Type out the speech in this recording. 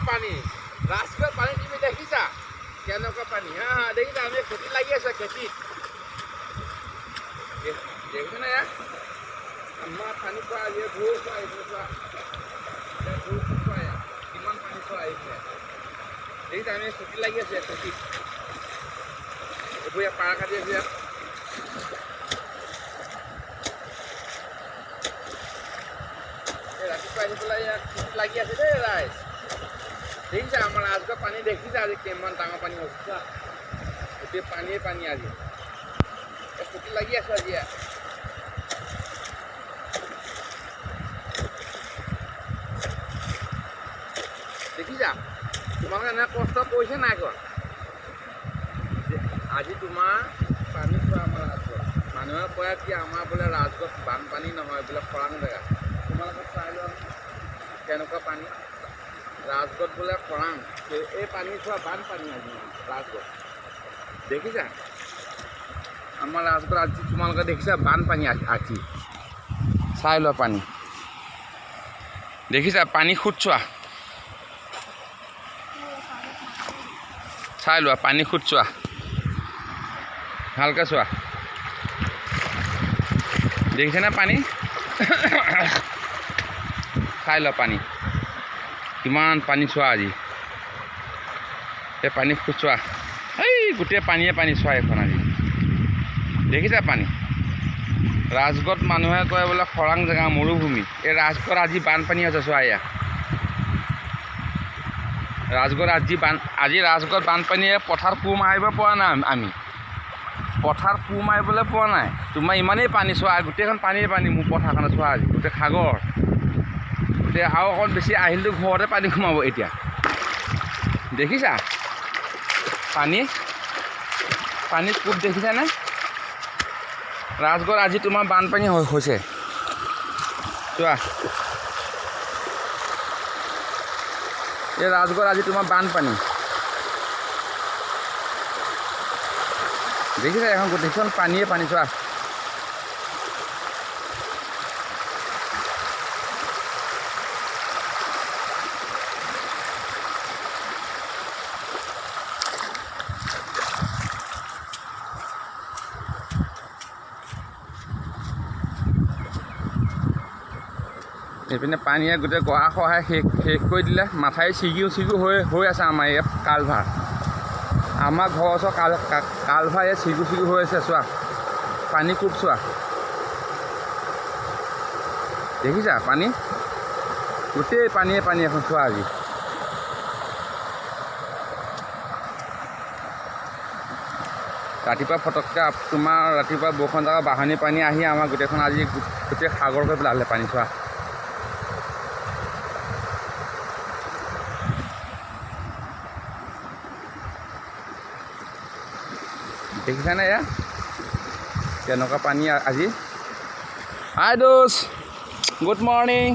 পানী ৰাস্তাত পানী তুমি দেখিছা কেনেকুৱা পানী হা হা দেখিছা আমি খেতি লাগি আছে খেতিত দেখিছা না আমাৰ পানী পোৱা আজি ভোৰ চোৱা আহিছে চোৱা ভোৰ চোৱা কিমান পানী চোৱা আহিছে দেখিছা আমি খেতি লাগি আছে খেতিত এইবোৰ পাৰ কাটি আছে ৰাতিপুৱা আহি পেলাই ইয়াত খেতি লাগি আছে দেই ৰাইজ দেখিছা আমাৰ ৰাজগড় পানী দেখিছা আজি কিমান ডাঙৰ পানী হৈছে চোৱা গোটেই পানীয়ে পানী আজি খেতি লাগি আছে আজি দেখিছা তোমালোকে এনে কষ্ট কৰিছে নাই কৰা আজি তোমাৰ পানী চোৱা আমাৰ ৰাজগড় মানুহে কয় কি আমাৰ বোলে ৰাজগড়ত বানপানী নহয় বোলে খৰাং জেগা তোমালোকে চাই লোৱা কেনেকুৱা পানী ৰাজগড়ত বোলে খৰাং এই পানী চোৱা বানপানী আজি ৰাজগড় দেখিছা আমাৰ ৰাজগড় আজি তোমালোকে দেখিছা বানপানী আজি চাই লোৱা পানী দেখিছা পানী খুট চোৱা চাই লোৱা পানী খুট চোৱা ভালকৈ চোৱা দেখিছেনে পানী চাই লোৱা পানী কিমান পানী চোৱা আজি এই পানী খুট চোৱা এই গোটেই পানীয়ে পানী চোৱা এখন আজি দেখিছা পানী ৰাজগড়ত মানুহে কয় বোলে খৰাং জেগা মৰুভূমি এই ৰাজগড় আজি বানপানী হৈছে চোৱা এয়া ৰাজগড় আজি ৰাজগড় বানপানীয়ে পথাৰ কোৰ মাৰিব পৰা নাই আমি পথাৰ কোৰ মাৰিবলৈ পোৱা নাই তোমাৰ ইমানেই পানী চোৱা গোটেইখন পানীয়ে পানী মোৰ পথাৰখনত চোৱা আজি গোটেই সাগৰ গোটেই আৰু অকণ বেছি আহিলেতো ঘৰতে পানী সোমাব এতিয়া দেখিছা পানী কোব দেখিছানে ৰাজগড় আজি তোমাৰ বানপানী হৈছে চোৱা এই ৰাজগড় আজি তোমাৰ বানপানী দেখিছা এখন গোটেইখন পানীয়ে পানী চোৱা এইপিনে পানীয়ে গোটেই গৰা খহাই শেষ কৰি দিলে মাথাই ছিগিও হৈ আছে আমাৰ ইয়াত কালভাৰ আমাৰ ঘৰৰ ওচৰ কালভাৰ ইয়াত ছিগু হৈ আছে চোৱা পানী কোব চোৱা দেখিছা পানী গোটেই পানীয়ে পানী এখন চোৱা আজি ৰাতিপুৱা ফটককৈ তোমাৰ ৰাতিপুৱা বৰষুণ জেগা বাঢ়নী পানী আহি আমাৰ গোটেইখন আজি গোটেই সাগৰ কৰি পেলালে পানী চোৱা দেখিছানে এয়া কেনেকুৱা পানী আজি হাই দোষ গুড মৰ্ণিং